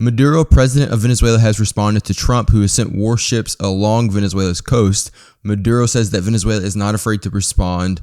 Maduro, president of Venezuela, has responded to Trump, who has sent warships along Venezuela's coast. Maduro says that Venezuela is not afraid to respond,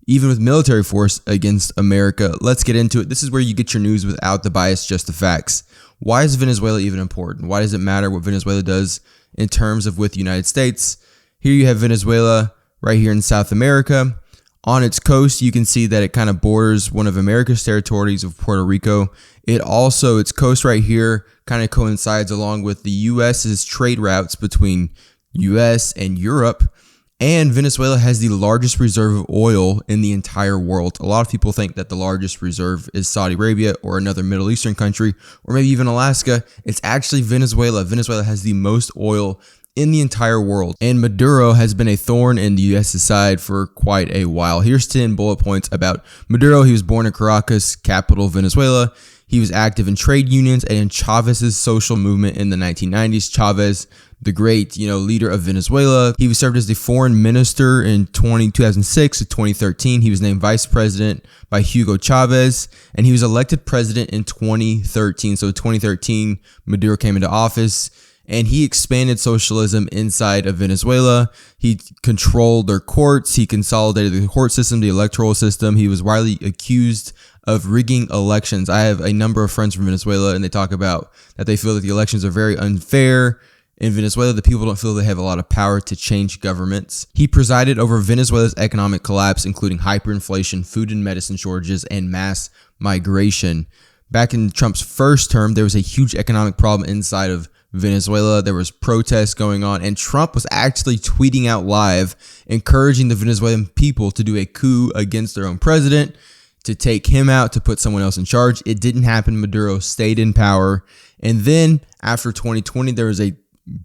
even with military force, against America. Let's get into it. This is where you get your news without the bias, just the facts. Why is Venezuela even important? Why does it matter what Venezuela does in terms of with the United States? Here you have Venezuela right here in South America. On its coast, you can see that it kind of borders one of America's territories of Puerto Rico. Its coast right here kind of coincides along with the U.S.'s trade routes between U.S. and Europe. And Venezuela has the largest reserve of oil in the entire world. A lot of people think that the largest reserve is Saudi Arabia or another Middle Eastern country, or maybe even Alaska. It's actually Venezuela. Venezuela has the most oil in the entire world. And Maduro has been a thorn in the U.S.'s side for quite a while. Here's 10 bullet points about Maduro. He was born in Caracas, capital of Venezuela. He was active in trade unions and in Chavez's social movement in the 1990s. Chavez, the great, leader of Venezuela. He was served as the foreign minister in 2006 to 2013. He was named vice president by Hugo Chavez, and he was elected president in 2013. So 2013, Maduro came into office, and he expanded socialism inside of Venezuela. He controlled their courts. He consolidated the court system, the electoral system. He was widely accused of rigging elections. I have a number of friends from Venezuela, and they talk about that they feel that the elections are very unfair. In Venezuela, the people don't feel they have a lot of power to change governments. He presided over Venezuela's economic collapse, including hyperinflation, food and medicine shortages, and mass migration. Back in Trump's first term, there was a huge economic problem inside of Venezuela. There was protests going on, and Trump was actually tweeting out live, encouraging the Venezuelan people to do a coup against their own president, to take him out, to put someone else in charge. It didn't happen. Maduro stayed in power. And then after 2020, there was a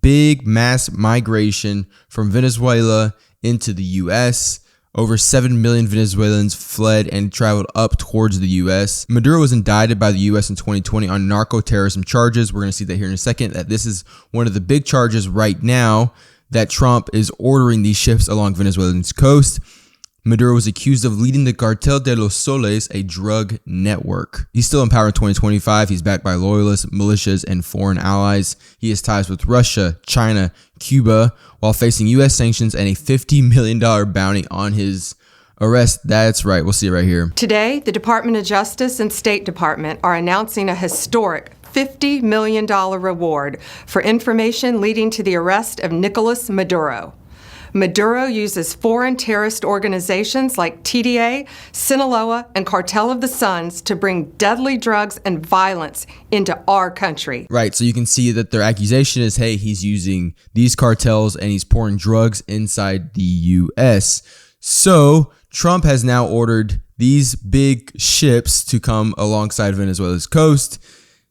big mass migration from Venezuela into the U.S. Over 7 million Venezuelans fled and traveled up towards the U.S. Maduro was indicted by the U.S. in 2020 on narco-terrorism charges. We're going to see that here in a second, that this is one of the big charges right now, that Trump is ordering these ships along Venezuela's coast. Maduro was accused of leading the Cartel de los Soles, a drug network. He's still in power in 2025. He's backed by loyalists, militias, and foreign allies. He has ties with Russia, China, Cuba, while facing U.S. sanctions and a $50 million bounty on his arrest. That's right. We'll see it right here. Today, the Department of Justice and State Department are announcing a historic $50 million reward for information leading to the arrest of Nicolas Maduro. Maduro uses foreign terrorist organizations like TDA, Sinaloa, and Cartel of the Suns to bring deadly drugs and violence into our country. Right, so you can see that their accusation is, hey, he's using these cartels and he's pouring drugs inside the U.S. So Trump has now ordered these big ships to come alongside Venezuela's coast.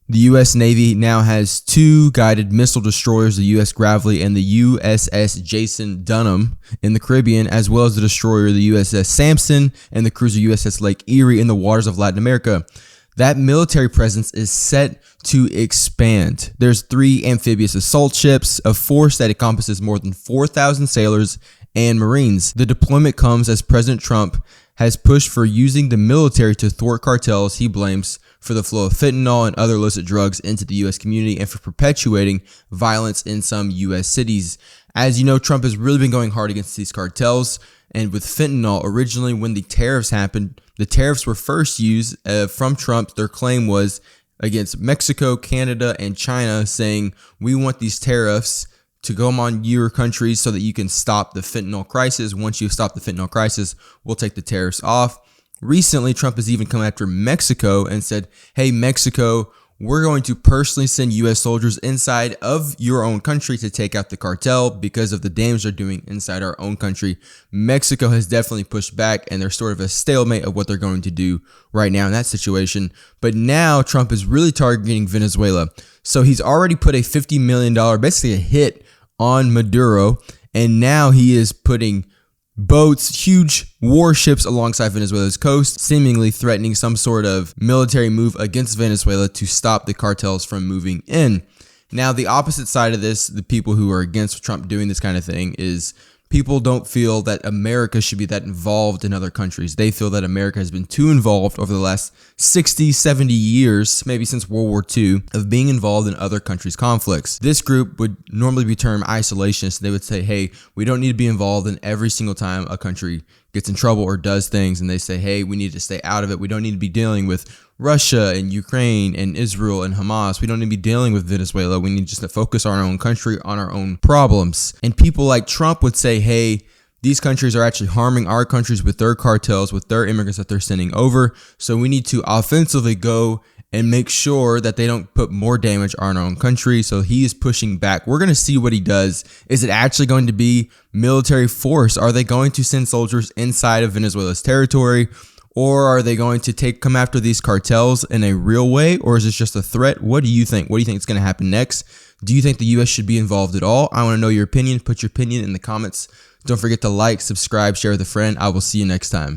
The U.S. Navy now has 2 guided missile destroyers, the U.S. Gravely and the USS Jason Dunham in the Caribbean, as well as the destroyer, the USS Sampson, and the cruiser USS Lake Erie in the waters of Latin America. That military presence is set to expand. There's 3 amphibious assault ships, a force that encompasses more than 4,000 sailors and Marines. The deployment comes as President Trump has pushed for using the military to thwart cartels he blames for the flow of fentanyl and other illicit drugs into the U.S. community and for perpetuating violence in some U.S. cities. As you know, Trump has really been going hard against these cartels. And with fentanyl, originally when the tariffs happened, the tariffs were first used from Trump. Their claim was against Mexico, Canada, and China, saying, we want these tariffs to go on your countries so that you can stop the fentanyl crisis. Once you stop the fentanyl crisis, we'll take the tariffs off. Recently, Trump has even come after Mexico and said, hey, Mexico, we're going to personally send U.S. soldiers inside of your own country to take out the cartel because of the damage they're doing inside our own country. Mexico has definitely pushed back, and there's sort of a stalemate of what they're going to do right now in that situation. But now Trump is really targeting Venezuela. So he's already put a $50 million, basically a hit on Maduro, and now he is putting boats, huge warships alongside Venezuela's coast, seemingly threatening some sort of military move against Venezuela to stop the cartels from moving in. Now, the opposite side of this, the people who are against Trump doing this kind of thing, is people don't feel that America should be that involved in other countries. They feel that America has been too involved over the last 60, 70 years, maybe since World War II, of being involved in other countries' conflicts. This group would normally be termed isolationists. They would say, hey, we don't need to be involved in every single time a country gets in trouble or does things. And they say, hey, we need to stay out of it. We don't need to be dealing with Russia and Ukraine and Israel and Hamas. We don't need to be dealing with Venezuela. We need just to focus on our own country, on our own problems. And people like Trump would say, hey, these countries are actually harming our countries with their cartels, with their immigrants that they're sending over. So we need to offensively go and make sure that they don't put more damage on our own country. So he is pushing back. We're going to see what he does. Is it actually going to be military force? Are they going to send soldiers inside of Venezuela's territory? Or are they going to come after these cartels in a real way? Or is this just a threat? What do you think? What do you think is going to happen next? Do you think the U.S. should be involved at all? I want to know your opinion. Put your opinion in the comments. Don't forget to like, subscribe, share with a friend. I will see you next time.